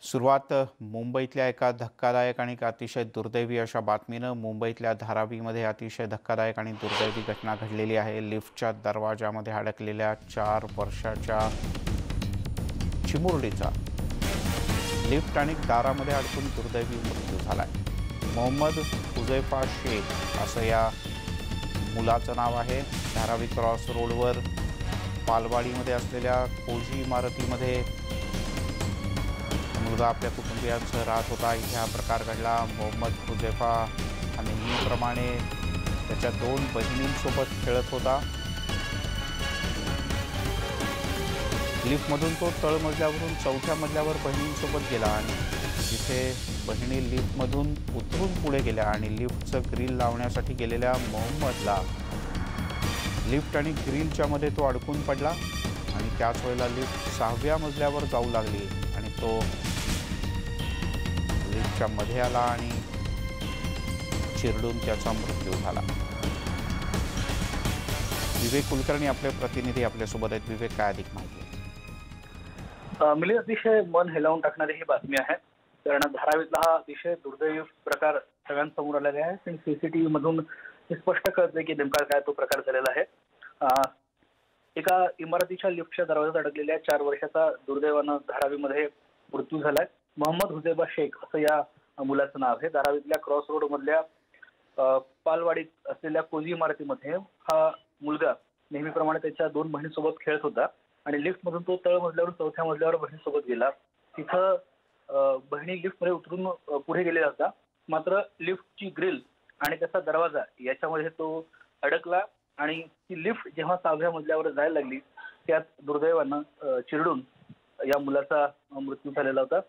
सुरुवात मुंबईतल्या एका धक्कादायक आणि अतिशय दुर्दैवी अशा बातमीनं. मुंबईतल्या धारावीमध्ये अतिशय धक्कादायक आणि दुर्दैवी घटना घडलेली आहे. लिफ्टच्या दरवाजामध्ये अडकलेल्या 4 वर्षाच्या चिमुरडीचा लिफ्ट आणि दारामध्ये अडकून दुर्दैवी मृत्यू झालाय. मोहम्मद हुझैफा शेख असं या मुलाचं नाव आहे. धारावी क्रॉस रोडवर पालवाडीमध्ये असलेल्या कोजी इमारतीमध्ये मुलगा आपल्या कुटुंबियांसह राहत होता. इथे हा प्रकार घडला. मोहम्मद हुझैफा हा नेहमीप्रमाणे त्याच्या 2 बहिणींसोबत खेळत होता. लिफ्टमधून तो तळमजल्यावरून 4थ्या मजल्यावर बहिणींसोबत गेला आणि जिथे बहिणी लिफ्टमधून उतरून पुढे गेल्या आणि लिफ्टचं ग्रिल लावण्यासाठी गेलेल्या मोहम्मदला लिफ्ट आणि ग्रिलच्या मध्ये तो अडकून पडला आणि त्याच वेळेला लिफ्ट 6व्या मजल्यावर जाऊ लागली आणि तो लिफ्टच्या मध्ये आला आणि चिरडून त्याचा मृत्यू झाला. विवेक कुलकर्णी आपले प्रतिनिधी आपल्यासोबत आहेत. विवेक, काय अधिक माहिती? मिलिंद, अतिशय मन हेलावून टाकणारी ही बातमी आहे. कारण धारावीतला हा अतिशय दुर्दैवी प्रकार सगळ्यांसमोर आलेला आहे. पण सीसीटीव्ही मधून हे स्पष्ट कळतंय की नेमका काय तो प्रकार झालेला आहे. एका इमारतीच्या लिफ्टच्या दरवाजात अडकलेल्या 4 वर्षाचा दुर्दैवानं धारावीमध्ये मृत्यू झालाय. मोहम्मद हुझैफा शेख असं या मुलाचं नाव आहे. धारावीतल्या क्रॉस रोड मधल्या पालवाडीत असलेल्या कोजी इमारतीमध्ये हा मुलगा नेहमीप्रमाणे त्याच्या 2 बहिणीसोबत खेळत होता आणि लिफ्ट मधून तो तळमजल्यावर 4थ्या मजल्यावर बहिणीसोबत गेला. तिथं बहिणी लिफ्टमध्ये उतरून पुढे गेलेला होता. मात्र लिफ्टची ग्रिल आणि त्याचा दरवाजा याच्यामध्ये तो अडकला आणि ती लिफ्ट जेव्हा 6व्या मजल्यावर जायला लागली त्यात दुर्दैवानं चिरडून या मुलाचा मृत्यू झालेला होता.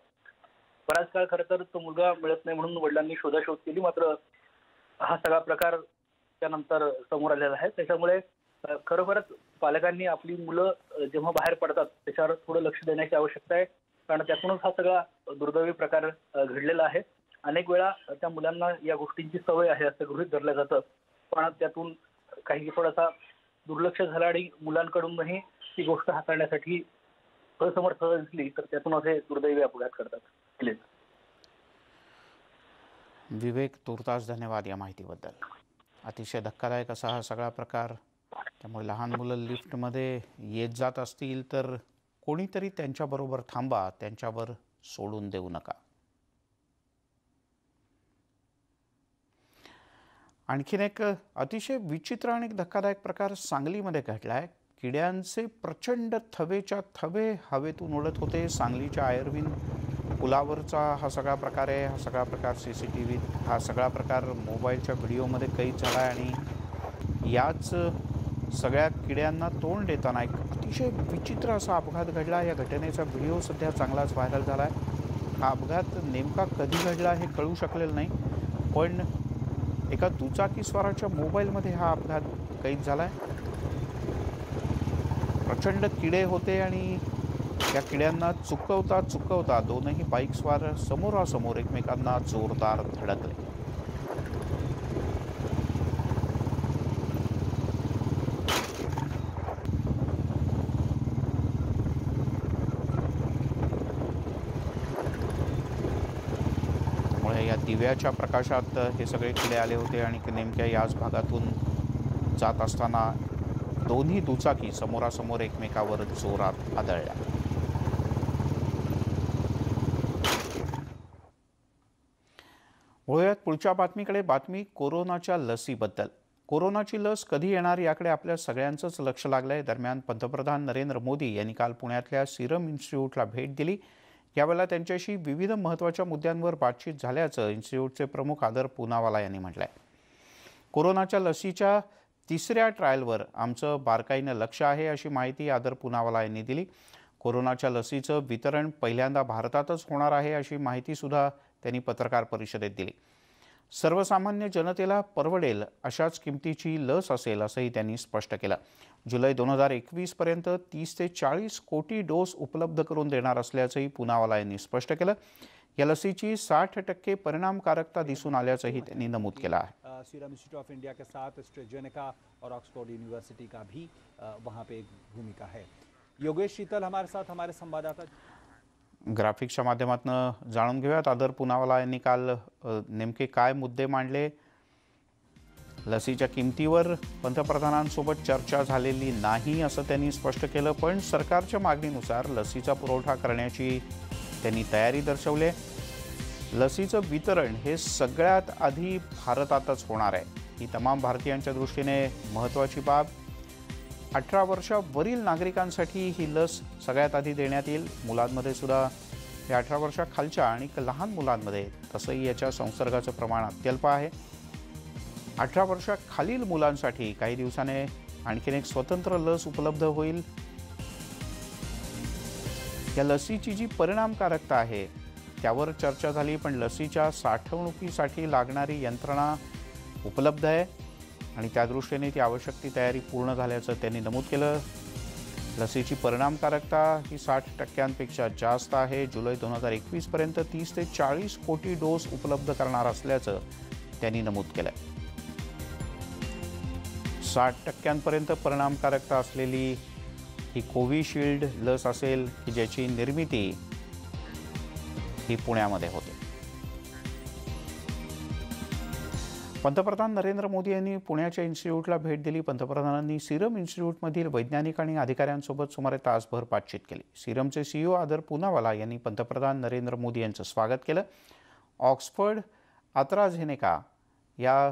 बराच काळ खरं तर तो मुलगा मिळत नाही म्हणून वडिलांनी शोधाशोध केली. मात्र हा सगळा प्रकार त्यानंतर समोर आलेला आहे. त्याच्यामुळे खरोखरच पालकांनी आपली मुलं जेव्हा बाहेर पडतात त्याच्यावर थोडं लक्ष देण्याची आवश्यकता आहे. कारण त्यातूनच हा सगळा दुर्दैवी प्रकार घडलेला आहे. अनेक वेळा त्या मुलांना या गोष्टींची सवय आहे असं गृहीत धरलं जातं. पण त्यातून काही थोडासा दुर्लक्ष झालं आणि मुलांकडूनही ती गोष्ट हाताळण्यासाठी असमर्थ दिसली तर त्यातून असे दुर्दैवी अपघात करतात. विवेक, तुर्तास धन्यवाद या माहितीबद्दल. अतिशय धक्कादायक असा हा सगळा प्रकार. त्यामुळे लहान मुलं लिफ्टमध्ये येत जात असतील तर कोणीतरी त्यांच्याबरोबर थांबा, त्यांच्यावर सोडून देऊ नका. आणखीन एक अतिशय विचित्र आणि धक्कादायक प्रकार सांगलीमध्ये घडला आहे. किड्यांचे प्रचंड थवेच्या थवे हवेतून उडत होते. सांगलीच्या आयर्विन पुलावरचा हा सगळा प्रकार आहे. हा सगळा प्रकार CCTVत, हा सगळा प्रकार मोबाईलच्या व्हिडिओमध्ये कैद झाला आहे आणि याच सगळ्या किड्यांना तोंड देताना एक अतिशय विचित्र असा अपघात घडला. या घटनेचा व्हिडिओ सध्या चांगलाच व्हायरल झाला आहे. हा अपघात नेमका कधी घडला हे कळू शकलेलं नाही, पण एका दुचाकीस्वाराच्या मोबाईलमध्ये हा अपघात कैद झाला आहे. प्रचंड किडे होते आणि त्या किड्यांना चुकवता चुकवता दोनही बाईकस्वार समोरासमोर एकमेकांना जोरदार धडकले. त्यामुळे या दिव्याच्या प्रकाशात हे सगळे किडे आले होते आणि नेमक्या याच भागातून जात असताना दोन्ही दुचाकी समोरासमोर एकमेकावर जोरात आदळल्या. वळूयात पुढच्या बातमीकडे. बातमी कोरोनाच्या लसीबद्दल. कोरोनाची लस कधी येणार याकडे आपल्या सगळ्यांचंच लक्ष लागलंय. दरम्यान पंतप्रधान नरेंद्र मोदी यांनी काल पुण्यातल्या सिरम इन्स्टिट्यूटला भेट दिली. यावेळेला त्यांच्याशी विविध महत्त्वाच्या मुद्द्यांवर बातचीत झाल्याचं इन्स्टिट्यूटचे प्रमुख आदर पूनावाला यांनी म्हटलंय. कोरोनाच्या लसीच्या 3ऱ्या ट्रायलवर आमचं बारकाईनं लक्ष आहे अशी माहिती आदर पूनावाला यांनी दिली. कोरोनाच्या लसीचं वितरण पहिल्यांदा भारतातच होणार आहे अशी माहितीसुद्धा त्यांनी पत्रकार परिषदेत दिली. सर्वसामान्य जनतेला परवडेल अशाच किमतीची लस असेल असंही त्यांनी स्पष्ट केलं. जुलै 2021 पर्यंत 30 ते 40 कोटी डोस उपलब्ध करून देणार असल्याचंही पूनावाला यांनी स्पष्ट केलं. या लसीची 60% परिणामकारकता दिसून आल्याचंही त्यांनी नमूद केलं आहे. सीरम इंस्टीट्यूट ऑफ इंडिया के साथ एस्ट्राजेनेका और ऑक्सफोर्ड यूनिवर्सिटी का भी वहाँ पे एक भूमिका है. योगेश शीतल हमारे साथ, हमारे संवाददाता. ग्राफिक्सच्या माध्यमातून जाणून घेऊयात. आदर पुनावाला यांनी काल नेमके काय मुद्दे मांडले. लसीच्या किमतीवर पंतप्रधानांसोबत चर्चा झालेली नाही असं त्यांनी स्पष्ट केलं, पण सरकारच्या मागणीनुसार लसीचा पुरवठा करण्याची त्यांनी तयारी दर्शवली. लसीचं वितरण हे सगळ्यात आधी भारतातच होणार आहे. ही तमाम भारतीयांच्या दृष्टीने महत्त्वाची बाब. 18 वर्षावरील नागरिकांसाठी ही लस सगळ्यात आधी देण्यात येईल. मुलांमध्ये सुद्धा हे 18 वर्षाखालच्या आणि लहान मुलांमध्ये तसंही याच्या संसर्गाचं प्रमाण अत्यल्प आहे. 18 वर्षाखालील मुलांसाठी काही दिवसाने आणखीन एक स्वतंत्र लस उपलब्ध होईल. या लसीची जी परिणामकारकता आहे त्यावर चर्चा झाली, पण लसीच्या साठवणुकीसाठी लागणारी यंत्रणा उपलब्ध आहे आणि त्या दृष्टीने ती आवश्यक ती तयारी पूर्ण झाल्याचं त्यांनी नमूद केलं. लसीची परिणामकारकता ही 60% जास्त आहे. जुलै 2021 पर्यंत 30 ते 40 कोटी डोस उपलब्ध करणार असल्याचं त्यांनी नमूद केलं. 60% परिणामकारकता असलेली ही कोविशिल्ड लस असेल की ज्याची निर्मिती ही पुण्यामध्ये होते. पंतप्रधान नरेंद्र मोदी यांनी पुण्याच्या इन्स्टिट्यूटला भेट दिली. पंतप्रधानांनी सिरम इन्स्टिट्यूटमधील वैज्ञानिक आणि अधिकाऱ्यांसोबत सुमारे तासभर बातचीत केली. सिरमचे CEO आदर पुनावाला यांनी पंतप्रधान नरेंद्र मोदी यांचं स्वागत केलं. ऑक्सफर्ड AstraZeneca या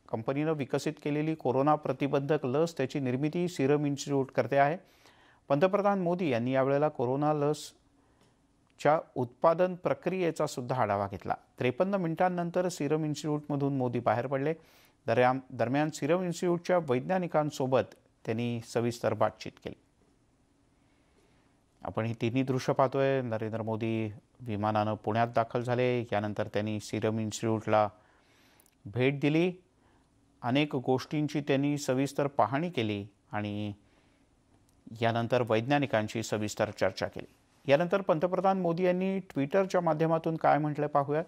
कंपनीनं विकसित केलेली कोरोना प्रतिबंधक लस त्याची निर्मिती सिरम इन्स्टिट्यूट करते आहे. पंतप्रधान मोदी यांनी यावेळेला कोरोना लसच्या उत्पादन प्रक्रियेचा सुद्धा आढावा घेतला. 53 मिनिटांनंतर सिरम इन्स्टिट्यूटमधून मोदी बाहेर पडले. दरम्यान सिरम इन्स्टिट्यूटच्या वैज्ञानिकांसोबत त्यांनी सविस्तर बातचीत केली. आपण ही तिन्ही दृश्य पाहतोय. नरेंद्र मोदी विमानानं पुण्यात दाखल झाले. यानंतर त्यांनी सिरम इन्स्टिट्यूटला भेट दिली. अनेक गोष्टींची त्यांनी सविस्तर पाहणी केली आणि यानंतर वैज्ञानिकांशी सविस्तर चर्चा केली. यानंतर पंतप्रधान मोदी यांनी ट्विटरच्या माध्यमातून काय म्हटलं पाहूयात.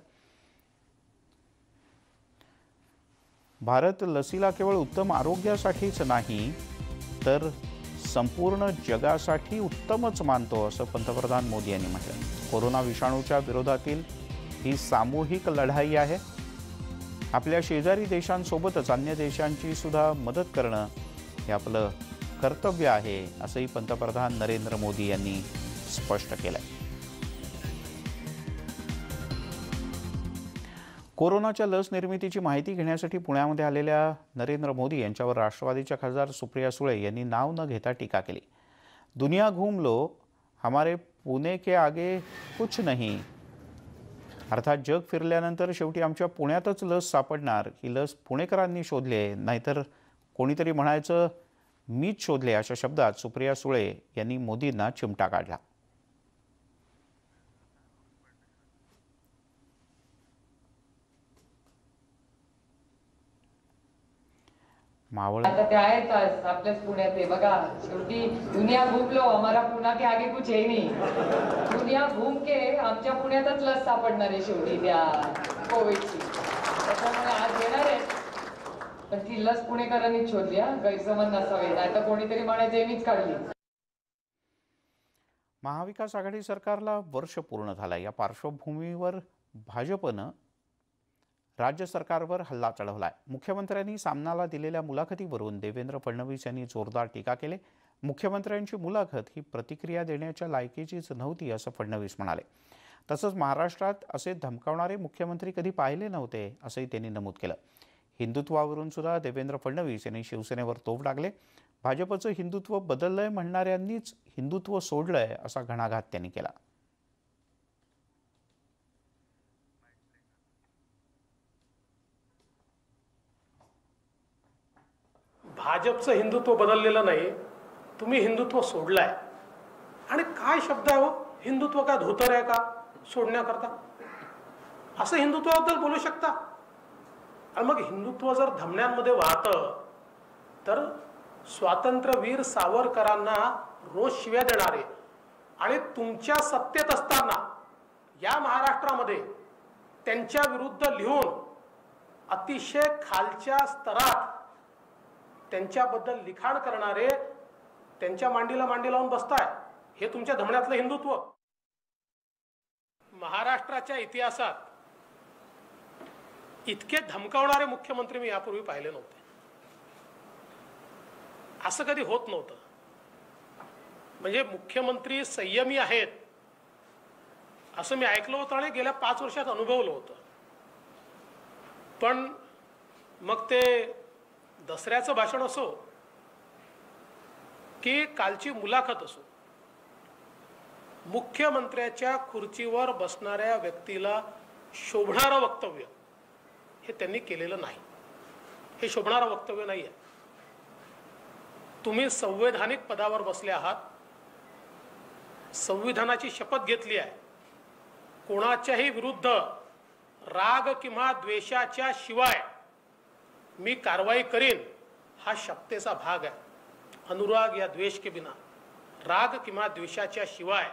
भारत लसीला केवळ उत्तम आरोग्यासाठीच नाही तर संपूर्ण जगासाठी उत्तमच मानतो असं पंतप्रधान मोदी यांनी म्हटलं. कोरोना विषाणूच्या विरोधातील ही सामूहिक लढाई आहे. आपल्या शेजारी देशांसोबतच अन्य देशांची सुद्धा मदत करणं हे आपलं कर्तव्य आहे असंही पंतप्रधान नरेंद्र मोदी यांनी स्पष्ट केलंय. कोरोनाच्या लस निर्मितीची माहिती घेण्यासाठी पुण्यामध्ये आलेल्या नरेंद्र मोदी यांच्यावर राष्ट्रवादीच्या खासदार सुप्रिया सुळे यांनी नाव न घेता टीका केली. दुनिया घूम लो, हमारे पुणे के आगे कुछ नहीं. अर्थात जग फिरल्यानंतर शेवटी आमच्या पुण्यातच लस सापडणार. ही लस पुणेकरांनी शोधली आहे, नाहीतर कोणीतरी म्हणायचं मीच शोधले. अशा शब्दात सुप्रिया सुळे यांनी मोदींना चिमटा काढला. आता ते आहेच आपल्याच पुण्यात आहे बघा. शेवटी दुनिया घूम लो, हमारा पुणा के आगे कुछ है नहीं. दुनिया घूम के आमच्या पुण्यातच लस सापडणार आहे शेवटी त्या कोविडची. त्याच्यामुळे आज येणार आहे, पण ती लस पुणेकरांनीच शोधली. गैरसमज नसावे, नाही तर कोणीतरी म्हणायचे मीच काढली. महाविकास आघाडी सरकारला वर्ष पूर्ण झालं. या पार्श्वभूमीवर भाजपनं राज्य सरकारवर हल्ला चढवलाय. मुख्यमंत्र्यांनी सामनाला दिलेल्या मुलाखतीवरून देवेंद्र फडणवीस यांनी जोरदार टीका केली. मुख्यमंत्र्यांची मुलाखत ही प्रतिक्रिया देण्याच्या लायकीचीच नव्हती असं फडणवीस म्हणाले. तसंच महाराष्ट्रात असे धमकावणारे मुख्यमंत्री कधी पाहिले नव्हते असंही त्यांनी नमूद केलं. हिंदुत्वावरून सुद्धा देवेंद्र फडणवीस यांनी शिवसेनेवर तोफ डागले. भाजपचं हिंदुत्व बदललंय म्हणणाऱ्यांनीच हिंदुत्व सोडलंय असा घणाघात त्यांनी केला. भाजपचं हिंदुत्व बदललेलं नाही, तुम्ही हिंदुत्व सोडलाय. आणि काय शब्द आहे हो, हिंदुत्व काय धोतर आहे का सोडण्याकरता? असं हिंदुत्वाबद्दल बोलू शकता? आणि मग हिंदुत्व जर धमन्यांमध्ये वाहतं तर स्वातंत्र्यवीर सावरकरांना रोज शिव्या देणारे आणि तुमच्या सत्तेत असताना या महाराष्ट्रामध्ये त्यांच्या विरुद्ध लिहून अतिशय खालच्या स्तरात त्यांच्याबद्दल लिखाण करणारे त्यांच्या मांडीला मांडी लावून बसताय, हे तुमच्या धमन्यातलं हिंदुत्व. महाराष्ट्राच्या इतिहासात इतके धमकावणारे मुख्यमंत्री मी यापूर्वी पाहिले नव्हते. असं कधी होत नव्हतं. म्हणजे मुख्यमंत्री संयमी आहेत असं मी ऐकलं होतं आणि गेल्या 5 वर्षात अनुभवलं होतं. पण मग ते दसऱ्याचं भाषण असो की कालची मुलाखत असो, मुख्यमंत्र्याच्या खुर्चीवर बसणाऱ्या व्यक्तीला शोभणारं वक्तव्य हे त्यांनी केलेलं नाही. हे शोभणारं वक्तव्य नाही आहे. तुम्ही संवैधानिक पदावर बसले आहात, संविधानाची शपथ घेतली आहे. कोणाच्याही विरुद्ध राग किंवा द्वेषाच्या शिवाय मी कारवाई करीन हा शपथेचा भाग आहे. अनुराग या द्वेष के बिना, राग किंवा द्वेषाच्या शिवाय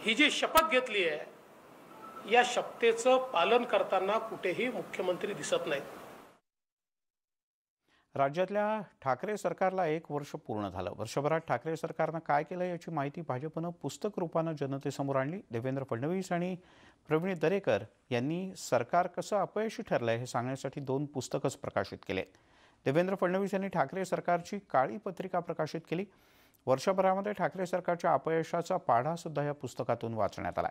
ही जी शपथ घेतली आहे या शपथेचं पालन करताना कुठेही मुख्यमंत्री दिसत नाहीत. राज्यातल्या ठाकरे सरकारला 1 वर्ष पूर्ण झालं. वर्षभरात ठाकरे सरकारनं काय केलं याची माहिती भाजपनं पुस्तक रूपानं जनतेसमोर आणली. देवेंद्र फडणवीस आणि प्रवीण दरेकर यांनी सरकार कसं अपयशी ठरलंय हे सांगण्यासाठी 2 पुस्तकच प्रकाशित केले. देवेंद्र फडणवीस यांनी ठाकरे सरकारची काळी पत्रिका प्रकाशित केली. वर्षभरामध्ये ठाकरे सरकारच्या अपयशाचा पाढा सुद्धा या पुस्तकातून वाचण्यात आला.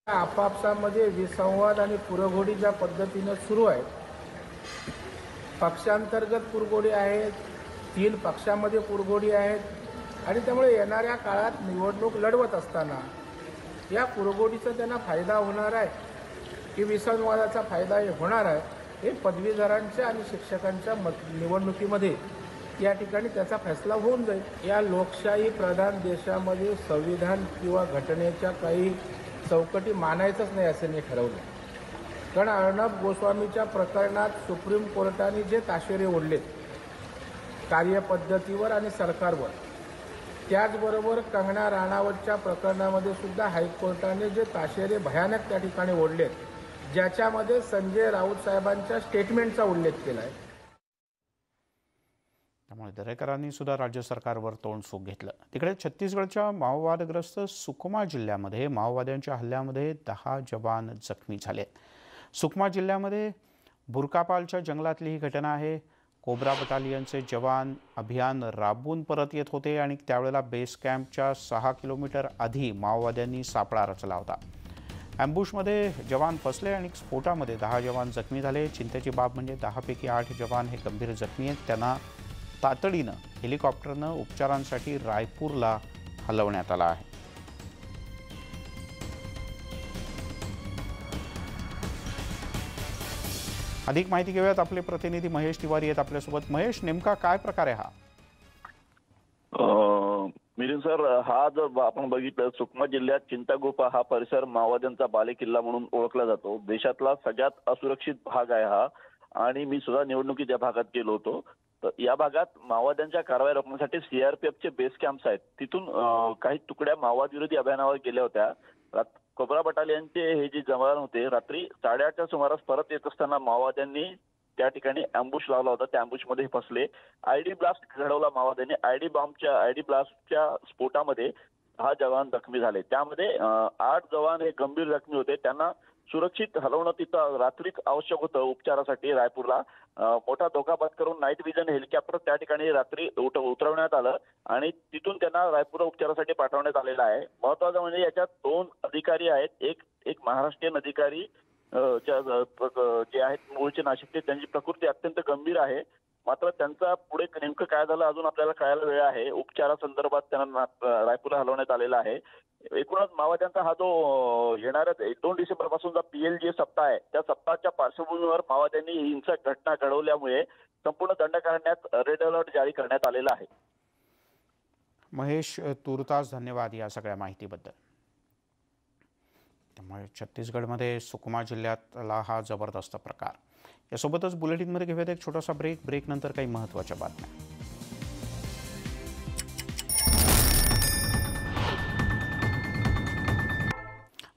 आपापसामध्ये विसंवाद आणि पुरघोडी ज्या पद्धतीने सुरू आहे, पक्षांतर्गत पुरघोडी आहेत, 3 पक्षांमध्ये पुरघोडी आहेत आणि त्यामुळे येणाऱ्या काळात निवडणूक लढवत असताना या पुरघोडीचा त्यांना फायदा होणार आहे की विसंवादाचा फायदा होणार आहे हे पदवीधरांच्या आणि शिक्षकांच्या निवडणुकीमध्ये या ठिकाणी त्याचा फैसला होऊन जाईल. या लोकशाही प्रधान देशामध्ये संविधान किंवा घटनेच्या काही चौकटी मानायचंच नाही असं मी ठरवलं. कारण अर्णब गोस्वामीच्या प्रकरणात सुप्रीम कोर्टाने जे ताशेरे ओढलेत कार्यपद्धतीवर आणि सरकारवर, त्याचबरोबर कंगना राणावतच्या प्रकरणामध्ये सुद्धा हायकोर्टाने जे ताशेरे भयानक त्या ठिकाणी ओढलेत, ज्याच्यामध्ये संजय राऊत साहेबांच्या स्टेटमेंटचा उल्लेख केला आहे. त्यामुळे दरेकरांनी सुद्धा राज्य सरकारवर तोंड सूक घेतलं. तिकडे छत्तीसगडच्या माओवादग्रस्त सुकमा जिल्ह्यामध्ये माओवाद्यांच्या हल्ल्यामध्ये 10 जवान जखमी झाले. सुकमा जिल्ह्यामध्ये बुरकापालच्या जंगलातली ही घटना आहे. कोब्रा बटालियनचे जवान अभियान राबवून परत येत होते आणि त्यावेळेला बेस कॅम्पच्या 6 किलोमीटर आधी माओवाद्यांनी सापळा रचला होता. ॲम्बुशमध्ये जवान फसले आणि स्फोटामध्ये 10 जवान जखमी झाले. चिंतेची बाब म्हणजे 10 पैकी 8 जवान हे गंभीर जखमी आहेत. त्यांना तातडीनं हेलिकॉप्टरनं उपचारांसाठी रायपूरला हलवण्यात आलं आहे. अधिक माहिती घेऊयात. आपले प्रतिनिधी महेश तिवारी आहेत आपल्यासोबत. महेश, नेमका काय प्रकार आहे हा? मिलिंद सर, हा जर आपण बघितलं, सुकमा जिल्ह्यात चिंतागुफा हा परिसर माओवाद्यांचा बालेकिल्ला म्हणून ओळखला जातो. देशातला सगळ्यात असुरक्षित भाग आहे हा आणि मी सुद्धा निवडणुकीत या भागात गेलो होतो. तर या भागात माओवाद्यांच्या कारवाई रोखण्यासाठी सीआरपीएफचे बेस कॅम्प्स आहेत. तिथून काही तुकड्या माओवाद विरोधी अभियानावर गेल्या होत्या. कोब्रा बटालियनचे हे जे जवान होते रात्री 8:30च्या सुमारास परत येत असताना माओवाद्यांनी त्या ठिकाणी अँबुश लावला होता. त्या अँबुशमध्ये फसले. आयडी ब्लास्ट घडवला माओवाद्यांनी. आयडी ब्लास्टच्या स्फोटामध्ये 10 जवान जखमी झाले. त्यामध्ये 8 जवान हे गंभीर जखमी होते. त्यांना सुरक्षित हलवणं तिथं रात्री आवश्यक होतं उपचारासाठी रायपूरला. मोठा धोका पत्करून नाईट विजन हेलिकॉप्टर त्या ठिकाणी रात्री उतरवण्यात आलं आणि तिथून त्यांना रायपूरला उपचारासाठी पाठवण्यात आलेलं आहे. महत्वाचं म्हणजे याच्यात 2 अधिकारी आहेत. एक महाराष्ट्रीयन अधिकारी जे आहेत मूळचे नाशिकचे, त्यांची प्रकृती अत्यंत गंभीर आहे. मात्र त्यांचा पुढे नेमकं काय झालं अजून आपल्याला कळायला वेळ आहे. उपचारासंदर्भात त्यांना रायपूरला हलवण्यात आलेला आहे. एकूणच माओवाद्यांचा हा जो येणाऱ्या 2 डिसेंबर पासूनचा PLG सप्ताह आहे, त्या सप्ताहाच्या पार्श्वभूमीवर माओवाद्यांनी हिंसक घटना घडवल्यामुळे संपूर्ण दंडकारण्यात रेड अलर्ट जारी करण्यात आलेला आहे. महेश, तुर्तास धन्यवाद या सगळ्या माहितीबद्दल. त्यामुळे छत्तीसगडमध्ये सुकमा जिल्ह्यातला हा जबरदस्त प्रकार. यासोबतच बुलेटिनमध्ये घेऊयात एक छोटासा ब्रेक नंतर काही महत्त्वाच्या बातम्या.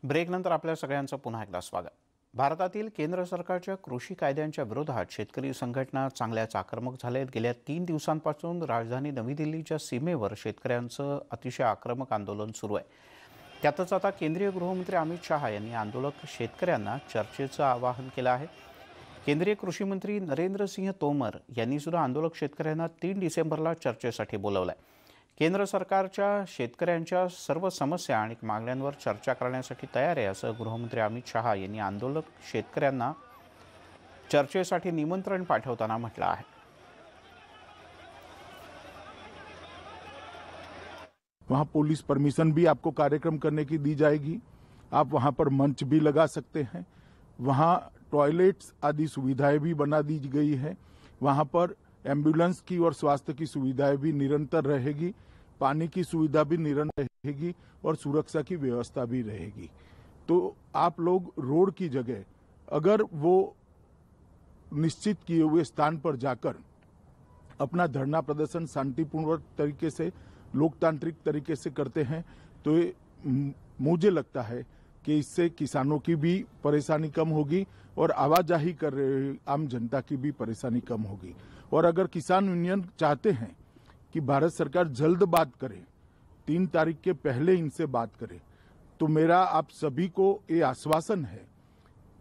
ब्रेक नंतर आपल्या सगळ्यांचं पुन्हा एकदा स्वागत. भारतातील केंद्र सरकारच्या कृषी कायद्यांच्या विरोधात शेतकरी संघटना चांगल्याच आक्रमक झालेत। गेल्या 3 दिवसांपासून राजधानी नवी दिल्लीच्या सीमेवर शेतकऱ्यांचं अतिशय आक्रमक आंदोलन सुरू आहे। त्यातच आता केंद्रीय गृहमंत्री अमित शहा यांनी आंदोलक शेतकऱ्यांना चर्चेचं आवाहन केलं आहे। केंद्रीय कृषी मंत्री नरेंद्र सिंह तोमर यांनी सुद्धा आंदोलक शेतकऱ्यांना 3 डिसेंबरला चर्चेसाठी बोलावलंय। केंद्र सरकारच्या शेतकऱ्यांच्या सर्व समस्या आणि मागण्यांवर चर्चा करण्यासाठी तयार आहे असं गृहमंत्री अमित शहा यांनी आंदोलक शेतकऱ्यांना चर्चेसाठी निमंत्रण पाठवताना म्हटलं आहे। वहाँ पुलिस परमिशन भी आपको कार्यक्रम करने की दी जाएगी। आप वहाँ पर मंच भी लगा सकते हैं। वहाँ टॉयलेट्स आदि सुविधाएं भी बना दी गई है। वहाँ पर एम्बुलेंस की और स्वास्थ्य की सुविधाएं भी निरंतर रहेगी। पानी की सुविधा भी निरंतर रहेगी और सुरक्षा की व्यवस्था भी रहेगी। तो आप लोग रोड की जगह अगर वो निश्चित किए हुए स्थान पर जाकर अपना धरना प्रदर्शन शांतिपूर्ण तरीके से, लोकतांत्रिक तरीके से करते हैं तो मुझे लगता है कि इससे किसानों की भी परेशानी कम होगी और आवाजाही कर रहे आम जनता की भी परेशानी कम होगी। और अगर किसान यूनियन चाहते हैं कि भारत सरकार जल्द बात करे, 3 तारीख के पहले इनसे बात करे, तो मेरा आप सभी को ये आश्वासन है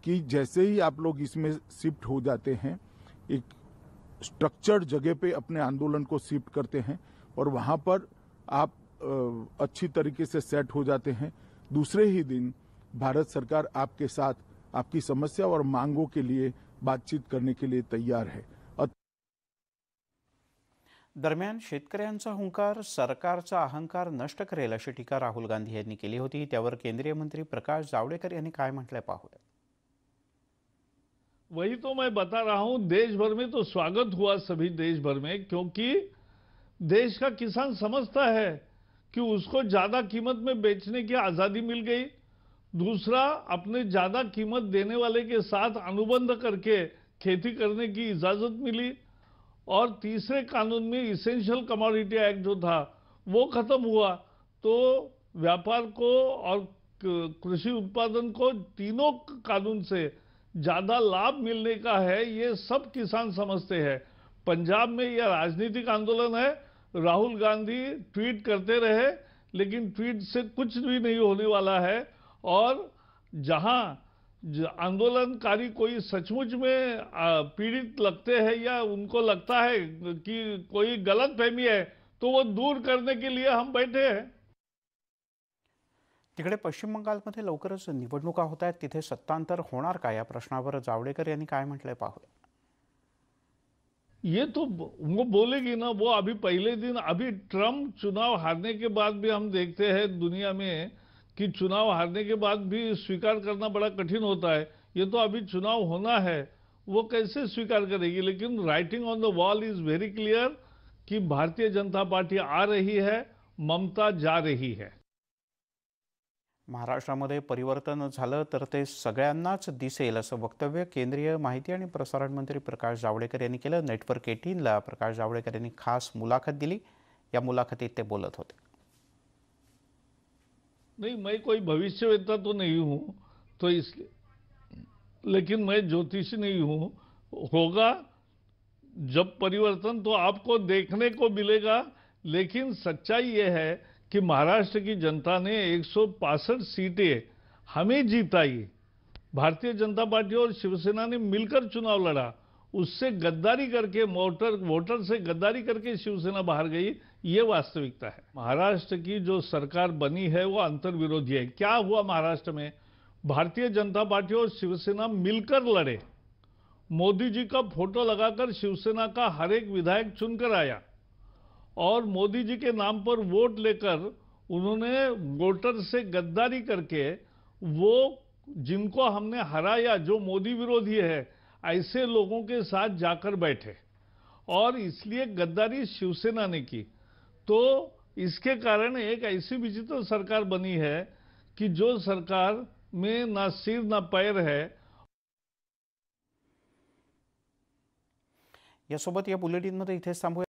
कि जैसे ही आप लोग इसमें शिफ्ट हो जाते हैं, एक स्ट्रक्चर्ड जगह पे अपने आंदोलन को शिफ्ट करते हैं और वहां पर आप अच्छी तरीके से सेट हो जाते हैं, दूसरे ही दिन भारत सरकार आपके साथ आपकी समस्या और मांगों के लिए बातचीत करने के लिए तैयार है। दरम्यान शेतकऱ्यांचा हुंकार सरकारचा अहंकार नष्ट करेल अशी टीका राहुल गांधी यांनी केली होती। त्यावर केंद्रीय मंत्री प्रकाश जावडेकर यांनी काय म्हटलंय पाहूया। वही तो मैं बता रहा हूं, देश भर में तो स्वागत हुआ सभी देश भर में, क्योंकि देश का किसान समझता है कि उसको ज्यादा कीमत में बेचने की आजादी मिल गई। दूसरा, अपने ज्यादा कीमत देने वाले के साथ अनुबंध करके खेती करने की इजाजत मिली। और तीसरे कानून में इसेंशियल कमोडिटी एक्ट जो था वो खत्म हुआ, तो व्यापार को और कृषि उत्पादन को तीनों कानून से ज्यादा लाभ मिलने का है, ये सब किसान समझते हैं। पंजाब में यह राजनीतिक आंदोलन है। राहुल गांधी ट्वीट करते रहे, लेकिन ट्वीट से कुछ भी नहीं होने वाला है। और जहां आंदोलनकारी कोई सचमुच में पीड़ित लगते हैं या उनको लगता है कि कोई गलतफहमी है, तो वो दूर करने के लिए हम बैठे हैं। तिकडे पश्चिम बंगालमध्ये लवकरच निवडणुका होत आहेत, तिथे सत्तांतर होणार का या प्रश्नावर जावडेकर यांनी काय म्हटलंय पाहूया। ये तो वो बोलेगी ना, वो अभी पहले दिन, अभी ट्रम्प चुनाव हारने के बाद भी हम देखते हैं दुनिया में कि चुनाव हारने के बाद भी स्वीकार करना बड़ा कठिन होता है। ये तो अभी चुनाव होना है, वो कैसे स्वीकार करेगी। लेकिन writing on the wall is very clear कि भारतीय जनता पार्टी आ रही है, ममता जा रही है। महाराष्ट्रामध्ये परिवर्तन झालं तर ते सगळ्यांनाच दिसेल असं वक्तव्य केंद्रीय माहिती आणि प्रसारण मंत्री प्रकाश जावडेकर यांनी केलं। नेटवर्क 18ला प्रकाश जावडेकर यांनी खास मुलाखत दिली। या मुलाखतीत ते बोलत होते। नहीं, मैं कोई भविष्यवेत्ता तो नहीं हूं, तो इसलिए, लेकिन मैं ज्योतिषी नहीं हूं। होगा जब परिवर्तन तो आपको देखने को मिलेगा। लेकिन सच्चाई यह है कि महाराष्ट्र की जनता ने 165 सीटें हमें जिताई। भारतीय जनता पार्टी और शिवसेना ने मिलकर चुनाव लड़ा, उससे गद्दारी करके वोटर से गद्दारी करके शिवसेना बाहर गई, ये वास्तविकता है। महाराष्ट्र की जो सरकार बनी है वो अंतर्विरोधी है। क्या हुआ महाराष्ट्र में? भारतीय जनता पार्टी और शिवसेना मिलकर लड़े। मोदी जी का फोटो लगाकर शिवसेना का हर एक विधायक चुनकर आया और मोदी जी के नाम पर वोट लेकर उन्होंने वोटर से गद्दारी करके वो जिनको हमने हराया, जो मोदी विरोधी है, ऐसे लोगों के साथ जाकर बैठे और इसलिए गद्दारी शिवसेना ने की। तो इसके कारण एक ऐसी विचित्र सरकार बनी है कि जो सरकार में ना सिर ना पैर है। यासोबत या बुलेटिनमध्ये इथेच थांबूया।